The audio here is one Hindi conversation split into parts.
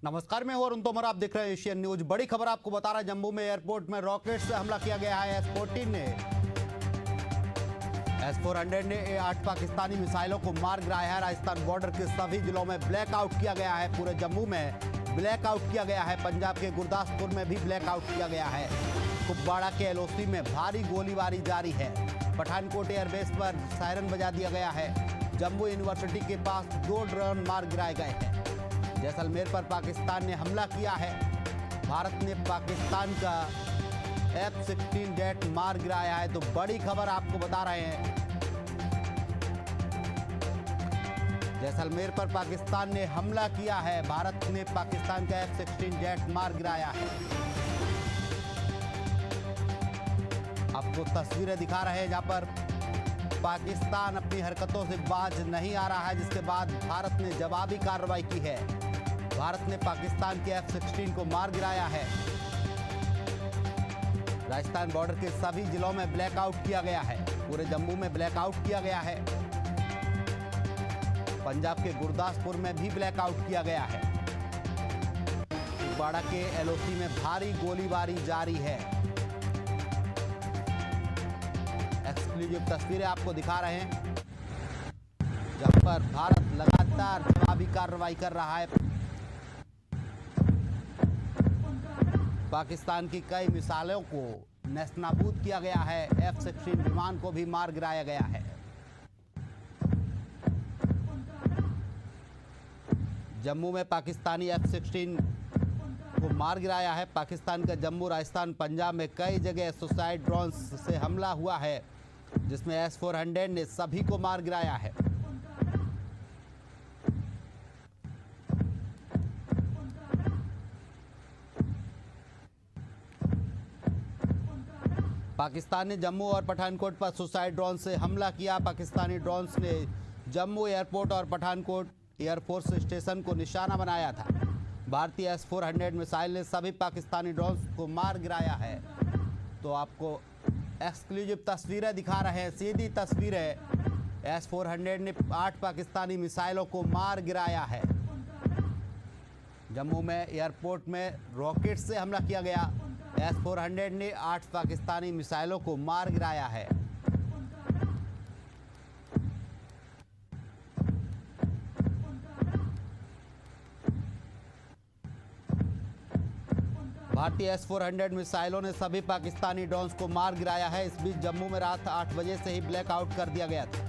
नमस्कार, मैं हूं अरुण तोमर। आप देख रहे हैं एशियन न्यूज। बड़ी खबर आपको बता रहा है, जम्मू में एयरपोर्ट में रॉकेट से हमला किया गया है। S-400 ने 8 पाकिस्तानी मिसाइलों को मार गिराया है। राजस्थान बॉर्डर के सभी जिलों में ब्लैकआउट किया गया है। पूरे जम्मू में ब्लैकआउट किया गया है। पंजाब के गुरदासपुर में भी ब्लैकआउट किया गया है। कुपवाड़ा के LOC में भारी गोलीबारी जारी है। पठानकोट एयरबेस पर सायरन बजा दिया गया है। जम्मू यूनिवर्सिटी के पास 2 ड्रोन मार गिराए गए हैं। जैसलमेर पर पाकिस्तान ने हमला किया है। भारत ने पाकिस्तान का F-16 जेट मार गिराया है। तो बड़ी खबर आपको बता रहे हैं, जैसलमेर पर पाकिस्तान ने हमला किया है। भारत ने पाकिस्तान का F-16 जेट मार गिराया है। आपको तस्वीरें दिखा रहे हैं जहां पर पाकिस्तान अपनी हरकतों से बाज नहीं आ रहा है, जिसके बाद भारत ने जवाबी कार्रवाई की है। भारत ने पाकिस्तान के F-16 को मार गिराया है। राजस्थान बॉर्डर के सभी जिलों में ब्लैकआउट किया गया है। पूरे जम्मू में ब्लैकआउट किया गया है। पंजाब के गुरदासपुर में भी ब्लैकआउट किया गया है। कुपवाड़ा के LOC में भारी गोलीबारी जारी है। एक्सक्लूसिव तस्वीरें आपको दिखा रहे हैं, जहां पर भारत लगातार जवाबी कार्रवाई कर रहा है। पाकिस्तान की कई मिसाइलों को नेस्तनाबूद किया गया है। F-16 विमान को भी मार गिराया गया है। जम्मू में पाकिस्तानी F-16 को मार गिराया है। पाकिस्तान का जम्मू, राजस्थान, पंजाब में कई जगह सुसाइड ड्रोन से हमला हुआ है, जिसमें S-400 ने सभी को मार गिराया है। पाकिस्तान ने जम्मू और पठानकोट पर सुसाइड ड्रोन से हमला किया। पाकिस्तानी ड्रोन्स ने जम्मू एयरपोर्ट और पठानकोट एयरफोर्स स्टेशन को निशाना बनाया था। भारतीय S-400 मिसाइल ने सभी पाकिस्तानी ड्रोन्स को मार गिराया है। तो आपको एक्सक्लूसिव तस्वीरें दिखा रहे हैं, सीधी तस्वीरें। S-400 ने 8 पाकिस्तानी मिसाइलों को मार गिराया है। जम्मू में एयरपोर्ट में रॉकेट से हमला किया गया। S-400 ने 8 पाकिस्तानी मिसाइलों को मार गिराया है। भारतीय S-400 मिसाइलों ने सभी पाकिस्तानी ड्रोन्स को मार गिराया है। इस बीच जम्मू में रात 8 बजे से ही ब्लैकआउट कर दिया गया था।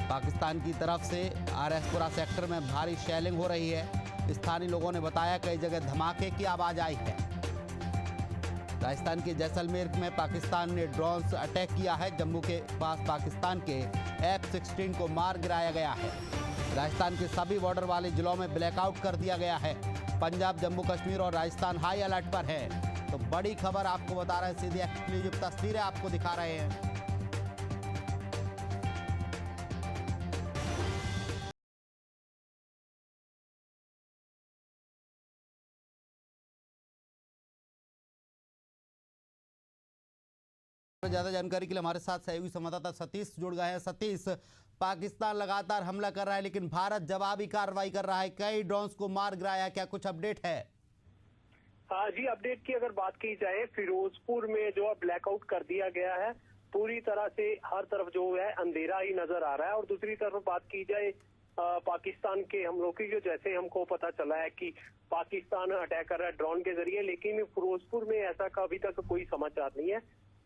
पाकिस्तान की तरफ से RSपुरा सेक्टर में भारी शेलिंग हो रही है। स्थानीय लोगों ने बताया कई जगह धमाके की आवाज आई है। राजस्थान के जैसलमेर में पाकिस्तान ने ड्रोन से अटैक किया है। जम्मू के पास पाकिस्तान के F-16 को मार गिराया गया है। राजस्थान के सभी बॉर्डर वाले जिलों में ब्लैकआउट कर दिया गया है। पंजाब, जम्मू कश्मीर और राजस्थान हाई अलर्ट पर है। तो बड़ी खबर आपको बता रहे हैं, सीधी एक्सक्लूसिव तस्वीरें आपको दिखा रहे हैं। ज्यादा जानकारी के लिए हमारे साथ सहयोगी संवाददाता सतीश जुड़ गए हैं। सतीश, पाकिस्तान लगातार हमला कर रहा है, लेकिन भारत जवाबी कार्रवाई कर रहा है। कई ड्रोन्स को मार गिराया, क्या कुछ अपडेट है? हाँ जी, अपडेट की अगर बात की जाए, फिरोजपुर में जो है ब्लैकआउट कर दिया गया है। पूरी तरह से हर तरफ जो है अंधेरा ही नजर आ रहा है। और दूसरी तरफ बात की जाए पाकिस्तान के हमलों की, जो जैसे हमको पता चला है कि पाकिस्तान अटैक कर रहा है ड्रोन के जरिए, लेकिन फिरोजपुर में ऐसा अभी तक कोई समाचार नहीं है।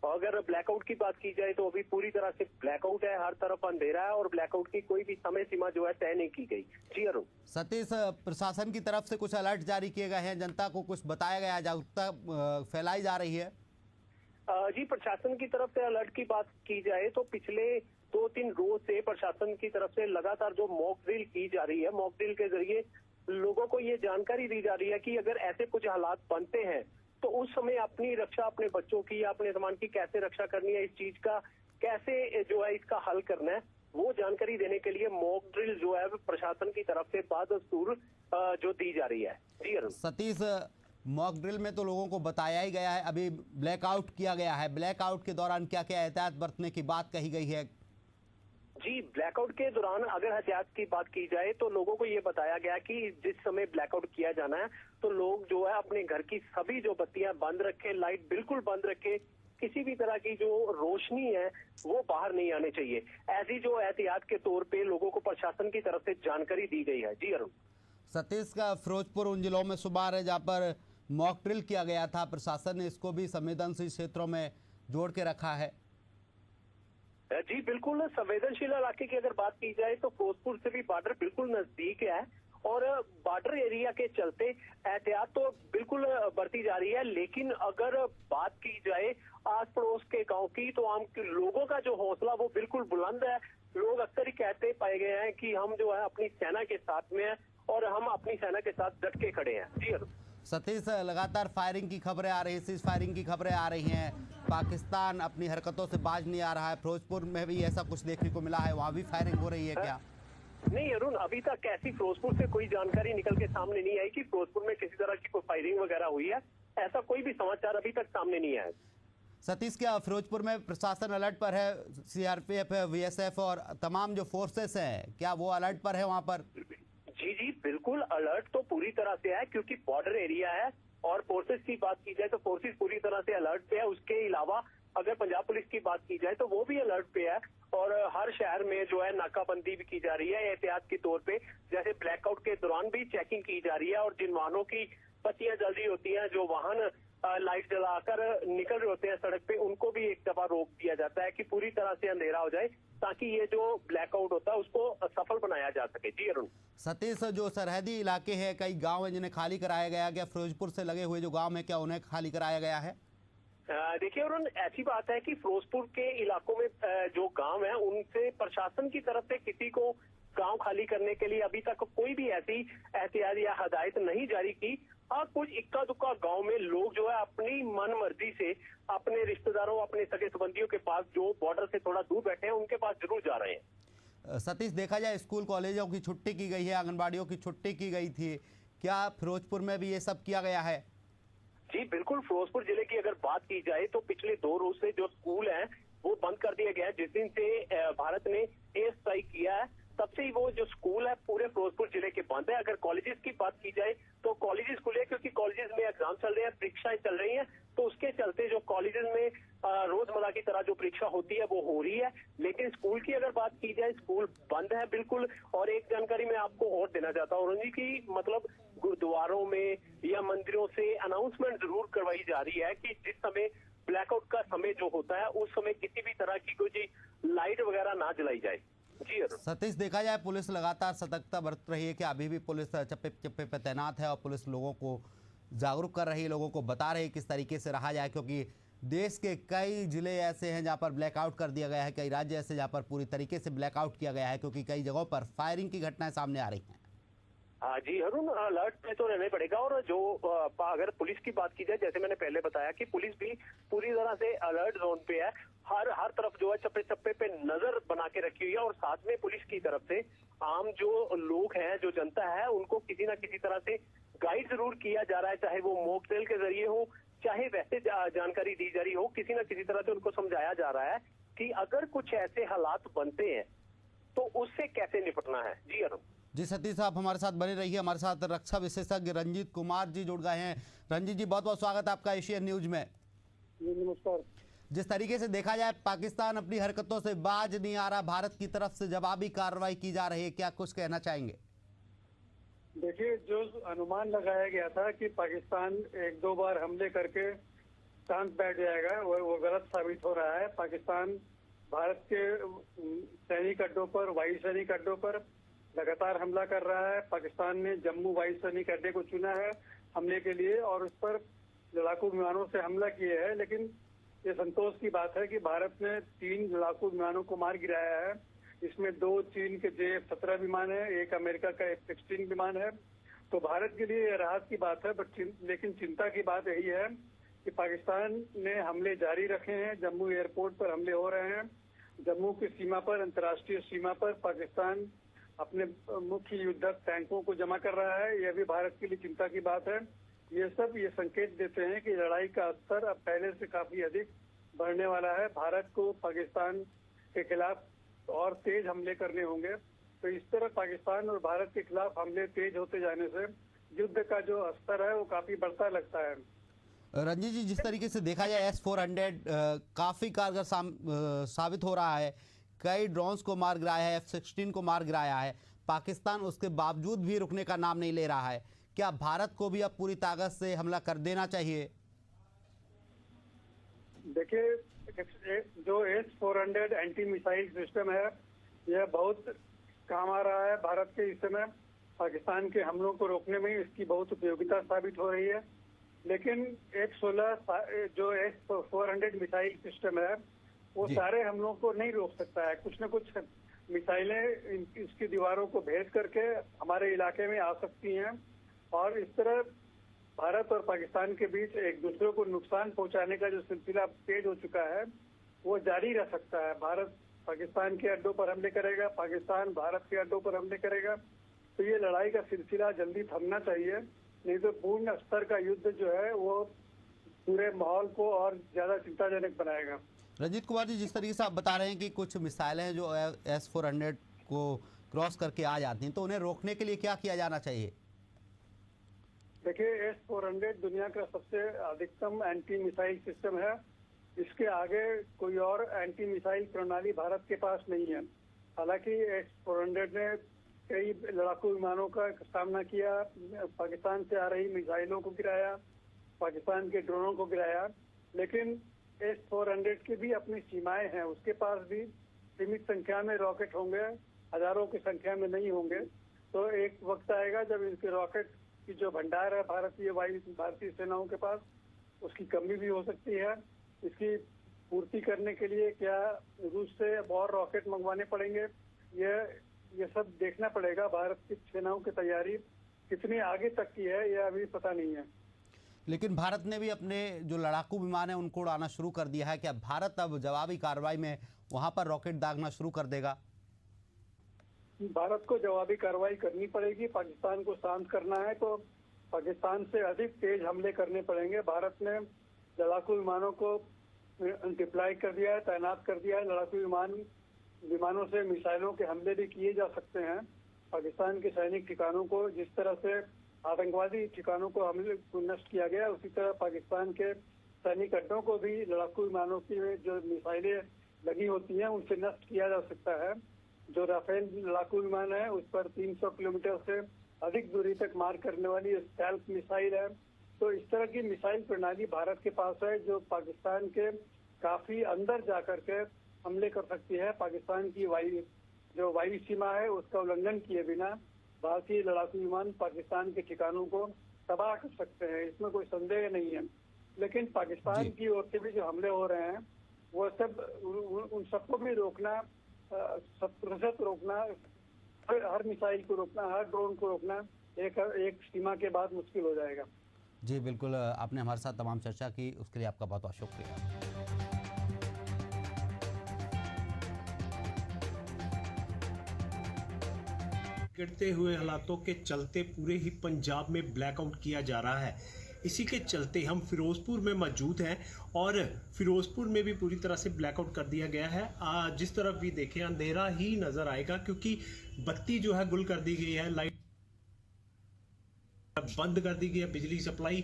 अगर ब्लैकआउट की बात की जाए तो अभी पूरी तरह से ब्लैकआउट है, हर तरफ अंधेरा है और ब्लैकआउट की कोई भी समय सीमा जो है तय नहीं की गई। जी अरुण। सतीश, प्रशासन की तरफ से कुछ अलर्ट जारी किए गए हैं, जनता को कुछ बताया गया, जागरूकता फैलाई जा रही है? जी, प्रशासन की तरफ से अलर्ट की बात की जाए तो पिछले 2-3 रोज से प्रशासन की तरफ से लगातार जो मॉक ड्रिल की जा रही है, मॉक ड्रिल के जरिए लोगों को ये जानकारी दी जा रही है कि अगर ऐसे कुछ हालात बनते हैं तो उस समय अपनी रक्षा, अपने बच्चों की या अपने सामान की कैसे रक्षा करनी है, इस चीज का कैसे जो है इसका हल करना है, वो जानकारी देने के लिए मॉक ड्रिल जो है प्रशासन की तरफ से बादस्तूर जो दी जा रही है। जी अरुण। सतीश, मॉक ड्रिल में तो लोगों को बताया ही गया है, अभी ब्लैकआउट किया गया है। ब्लैकआउट के दौरान क्या क्या एहतियात बरतने की बात कही गई है? जी, ब्लैकआउट के दौरान अगर एहतियात की बात की जाए तो लोगों को ये बताया गया कि जिस समय ब्लैकआउट किया जाना है तो लोग जो है अपने घर की सभी जो बत्तियां बंद रखें, लाइट बिल्कुल बंद रखें, किसी भी तरह की जो रोशनी है वो बाहर नहीं आनी चाहिए। ऐसी जो एहतियात के तौर पे लोगों को प्रशासन की तरफ से जानकारी दी गई है। जी अरुण। सतीश, का फिरोजपुर उन जिलों में शुमार है जहाँ पर मॉक ड्रिल किया गया था, प्रशासन ने इसको भी संवेदनशील क्षेत्रों में जोड़ के रखा है। जी बिल्कुल, संवेदनशील इलाके की अगर बात की जाए तो फिरोजपुर से भी बॉर्डर बिल्कुल नजदीक है और बॉर्डर एरिया के चलते एहतियात तो बिल्कुल बरती जा रही है। लेकिन अगर बात की जाए आस पड़ोस के गांव की तो आम लोगों का जो हौसला वो बिल्कुल बुलंद है। लोग अक्सर ही कहते पाए गए हैं कि हम जो है अपनी सेना के साथ में हैं और हम अपनी सेना के साथ डट के खड़े हैं। जी सतीश, लगातार फायरिंग की खबरें आ रही हैं, सीज फायरिंग की खबरें आ रही हैं, पाकिस्तान अपनी हरकतों से बाज नहीं आ रहा है। फिरोजपुर में भी ऐसा कुछ देखने को मिला है, वहाँ भी फायरिंग हो रही है क्या? नहीं अरुण, अभी तक ऐसी फिरोजपुर से कोई जानकारी निकल के सामने नहीं आई कि फिरोजपुर में किसी तरह की कोई फायरिंग वगैरह हुई है। ऐसा कोई भी समाचार अभी तक सामने नहीं आया। सतीश, क्या फिरोजपुर में प्रशासन अलर्ट पर है? सीआरपीएफ है, बीएसएफ और तमाम जो फोर्सेस हैं, क्या वो अलर्ट पर है वहाँ पर? जी बिल्कुल, अलर्ट तो पूरी तरह से है क्योंकि बॉर्डर एरिया है और फोर्सेस की बात की जाए तो फोर्सेस पूरी तरह से अलर्ट पे है। उसके अलावा अगर पंजाब पुलिस की बात की जाए तो वो भी अलर्ट पे है और हर शहर में जो है नाकाबंदी भी की जा रही है एहतियात के तौर पे। जैसे ब्लैकआउट के दौरान भी चेकिंग की जा रही है और जिन वाहनों की बत्तियां जल रही होती हैं, जो वाहन लाइट जलाकर निकल रहे होते हैं सड़क पे, उनको भी एक दफा रोक दिया जाता है कि पूरी तरह से अंधेरा हो जाए ताकि ये जो ब्लैकआउट होता है उसको सफल बनाया जा सके। जी अरुण। सतीश, जो सरहदी इलाके हैं, कई गांव हैं जिन्हें खाली कराया गया, क्या फिरोजपुर से लगे हुए जो गांव हैं क्या उन्हें खाली कराया गया है? देखिए अरुण, ऐसी बात है कि फिरोजपुर के इलाकों में जो गांव है उनसे प्रशासन की तरफ से किसी को गांव खाली करने के लिए अभी तक कोई भी ऐसी एहतियात या हदायत नहीं जारी की। हाँ, कुछ इक्का दुक्का गांव में लोग जो है अपनी मन मर्जी से अपने रिश्तेदारों, अपने सगे संबंधियों के पास जो बॉर्डर से थोड़ा दूर बैठे हैं उनके पास जरूर जा रहे हैं। सतीश, देखा जाए स्कूल कॉलेजों की छुट्टी की गई है, आंगनबाड़ियों की छुट्टी की गई थी, क्या फिरोजपुर में भी ये सब किया गया है? जी बिल्कुल, फिरोजपुर जिले की अगर बात की जाए तो पिछले 2 रोज से जो स्कूल हैं वो बंद कर दिया गया है। जिस दिन से भारत ने एयर स्ट्राइक किया है तब से ही वो जो स्कूल है पूरे फिरोजपुर जिले के बंद है। अगर कॉलेजेस की बात की जाए तो कॉलेजेस खुले क्योंकि कॉलेजेस में एग्जाम चल रहे हैं, परीक्षाएं चल रही हैं, तो उसके चलते जो कॉलेजेस में रोजमर्रा की तरह जो परीक्षा होती है वो हो रही है। लेकिन स्कूल की अगर बात की जाए, स्कूल बंद है बिल्कुल। और एक जानकारी मैं आपको और देना चाहता हूँ जी की मतलब गुरुद्वारों में या मंदिरों से अनाउंसमेंट जरूर करवाई जा रही है कि जिस समय ब्लैकआउट का समय जो होता है उस समय किसी भी तरह की कोई लाइट वगैरह ना जलाई जाए। जी सतीश, देखा जाए पुलिस लगातार सतर्कता बरत रही है कि अभी भी पुलिस चप्पे चप्पे पे तैनात है और पुलिस लोगों को जागरूक कर रही है, लोगों को बता रही है किस तरीके से रहा जाए, क्योंकि देश के कई जिले ऐसे हैं जहां पर ब्लैकआउट कर दिया गया है, कई राज्य ऐसे जहां पर पूरी तरीके से ब्लैकआउट किया गया है क्योंकि कई जगहों पर फायरिंग की घटनाएं सामने आ रही हैं। हाँ जी अरुण, अलर्ट पे तो रहना पड़ेगा। और जो अगर पुलिस की बात की जाए, जैसे मैंने पहले बताया कि पुलिस भी पूरी तरह से अलर्ट जोन पे है। हर तरफ जो है चप्पे चप्पे पे नजर बना के रखी हुई है और साथ में पुलिस की तरफ से आम जो लोग हैं, जो जनता है, उनको किसी ना किसी तरह से गाइड जरूर किया जा रहा है, चाहे वो मॉक ड्रिल के जरिए हो, चाहे वैसे जानकारी दी जा रही हो, किसी ना किसी तरह से उनको समझाया जा रहा है कि अगर कुछ ऐसे हालात बनते हैं तो उससे कैसे निपटना है। जी अरुण। जी सतीश, आप हमारे साथ बने रहिए। हमारे साथ रक्षा विशेषज्ञ रंजीत कुमार जी जुड़ गए हैं। रंजीत जी, बहुत बहुत स्वागत आपका एशियन न्यूज में। नमस्कार। जिस तरीके से देखा जाए पाकिस्तान अपनी हरकतों से बाज नहीं आ रहा, भारत की तरफ से जवाबी कार्रवाई की जा रही है, क्या कुछ कहना चाहेंगे? देखिए, जो अनुमान लगाया गया था कि पाकिस्तान 1-2 बार हमले करके शांत बैठ जाएगा वो गलत साबित हो रहा है। पाकिस्तान भारत के सैनिक अड्डों पर, वायु सैनिक अड्डों पर लगातार हमला कर रहा है। पाकिस्तान ने जम्मू वायु सैनिक अड्डे को चुना है हमले के लिए और उस पर लड़ाकू विमानों से हमला किए है। लेकिन ये संतोष की बात है कि भारत ने 3 लड़ाकू विमानों को मार गिराया है। इसमें 2 चीन के J-17 विमान है, 1 अमेरिका का F-16 विमान है। तो भारत के लिए राहत की बात है। लेकिन चिंता की बात यही है कि पाकिस्तान ने हमले जारी रखे हैं। जम्मू एयरपोर्ट पर हमले हो रहे हैं। जम्मू की सीमा पर, अंतर्राष्ट्रीय सीमा पर पाकिस्तान अपने मुख्य युद्धक टैंकों को जमा कर रहा है। यह भी भारत के लिए चिंता की बात है। ये संकेत देते हैं कि लड़ाई का स्तर अब पहले से काफी अधिक बढ़ने वाला है। भारत को पाकिस्तान के खिलाफ और तेज हमले करने होंगे। तो इस तरह पाकिस्तान और भारत के खिलाफ हमले तेज होते जाने से युद्ध का जो स्तर है वो काफी बढ़ता लगता है। रंजीत जी, जिस तरीके से देखा जाए S-400 काफ़ी कारगर साबित हो रहा है। कई ड्रोन्स को मार गिराया है, F-16 को मार गिराया है। पाकिस्तान उसके बावजूद भी रुकने का नाम नहीं ले रहा है। क्या भारत को भी अब पूरी ताकत से हमला कर देना चाहिए? देखिए, जो S-400 एंटी मिसाइल सिस्टम है यह बहुत काम आ रहा है भारत के इस समय। पाकिस्तान के हमलों को रोकने में इसकी बहुत उपयोगिता साबित हो रही है। लेकिन F-16 जो S-400 मिसाइल सिस्टम है वो सारे हमलों को नहीं रोक सकता है। कुछ न कुछ मिसाइलें इसकी दीवारों को भेद करके हमारे इलाके में आ सकती हैं और इस तरह भारत और पाकिस्तान के बीच एक दूसरे को नुकसान पहुंचाने का जो सिलसिला तेज हो चुका है वो जारी रह सकता है। भारत पाकिस्तान के अड्डों पर हमले करेगा, पाकिस्तान भारत के अड्डों पर हमले करेगा। तो ये लड़ाई का सिलसिला जल्दी थमना चाहिए, नहीं तो पूर्ण स्तर का युद्ध जो है वो पूरे माहौल को और ज्यादा चिंताजनक बनाएगा। रंजीत कुमार जी, जिस तरीके से आप बता रहे हैं कि कुछ मिसाइलें जो S-400 को क्रॉस करके आ जाती हैं, तो उन्हें रोकने के लिए क्या किया जाना चाहिए? देखिए, S-400 दुनिया का सबसे अधिकतम एंटी मिसाइल सिस्टम है। इसके आगे कोई और एंटी मिसाइल प्रणाली भारत के पास नहीं है। हालांकि S-400 ने कई लड़ाकू विमानों का सामना किया, पाकिस्तान से आ रही मिसाइलों को गिराया, पाकिस्तान के ड्रोनों को गिराया, लेकिन S-400 की भी अपनी सीमाएं हैं। उसके पास भी सीमित संख्या में रॉकेट होंगे, हजारों की संख्या में नहीं होंगे। तो एक वक्त आएगा जब इनके रॉकेट की जो भंडार है भारतीय सेनाओं के पास, उसकी कमी भी हो सकती है। इसकी पूर्ति करने के लिए क्या रूस से और रॉकेट मंगवाने पड़ेंगे, ये सब देखना पड़ेगा। भारत की सेनाओं की तैयारी कितनी आगे तक की है यह अभी पता नहीं है। लेकिन भारत ने भी अपने जो लड़ाकू विमान है उनको उड़ाना शुरू कर दिया है। क्या भारत अब जवाबी कार्रवाई में वहां पर रॉकेट दागना शुरू कर देगा? भारत को जवाबी कार्रवाई करनी पड़ेगी। पाकिस्तान को शांत करना है तो पाकिस्तान से अधिक तेज हमले करने पड़ेंगे। भारत ने लड़ाकू विमानों को डिप्लॉय कर दिया है, तैनात कर दिया है। लड़ाकू विमानों से मिसाइलों के हमले भी किए जा सकते हैं। पाकिस्तान के सैनिक ठिकानों को जिस तरह से आतंकवादी ठिकानों को हमले को नष्ट किया गया, उसी तरह पाकिस्तान के सैनिक अड्डों को भी लड़ाकू विमानों की जो मिसाइलें लगी होती हैं उनसे नष्ट किया जा सकता है। जो राफेल लड़ाकू विमान है उस पर 300 किलोमीटर से अधिक दूरी तक मार करने वाली स्टेल्थ मिसाइल है। तो इस तरह की मिसाइल प्रणाली भारत के पास है जो पाकिस्तान के काफी अंदर जाकर के हमले कर सकती है। पाकिस्तान की वायु सीमा है उसका उल्लंघन किए बिना भारतीय लड़ाकू विमान पाकिस्तान के ठिकानों को तबाह कर सकते हैं, इसमें कोई संदेह नहीं है। लेकिन पाकिस्तान की ओर से भी जो हमले हो रहे हैं वो सब उन सबको भी रोकना, 100% रोकना, हर मिसाइल को रोकना, हर ड्रोन को रोकना एक सीमा के बाद मुश्किल हो जाएगा। जी बिल्कुल, आपने हमारे साथ तमाम चर्चा की, उसके लिए आपका बहुत बहुत शुक्रिया। गिरते हुए हालातों के चलते पूरे ही पंजाब में ब्लैकआउट किया जा रहा है। इसी के चलते हम फिरोजपुर में मौजूद हैं और फिरोजपुर में भी पूरी तरह से ब्लैकआउट कर दिया गया है। जिस तरफ भी देखें अंधेरा ही नजर आएगा क्योंकि बत्ती जो है गुल कर दी गई है, लाइट बंद कर दी गई है। बिजली सप्लाई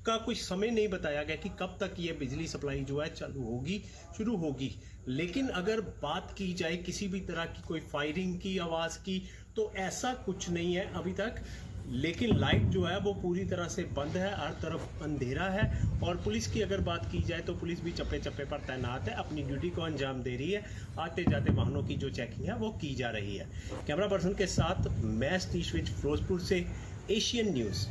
का कुछ समय नहीं बताया गया कि कब तक ये बिजली सप्लाई जो है शुरू होगी। लेकिन अगर बात की जाए किसी भी तरह की कोई फायरिंग की आवाज़ की तो ऐसा कुछ नहीं है अभी तक। लेकिन लाइट जो है वो पूरी तरह से बंद है, हर तरफ अंधेरा है। और पुलिस की अगर बात की जाए तो पुलिस भी चप्पे चप्पे पर तैनात है, अपनी ड्यूटी को अंजाम दे रही है। आते जाते वाहनों की जो चेकिंग है वो की जा रही है। कैमरा पर्सन के साथ मैं सतीश विज, फिरोजपुर से, एशियन न्यूज़।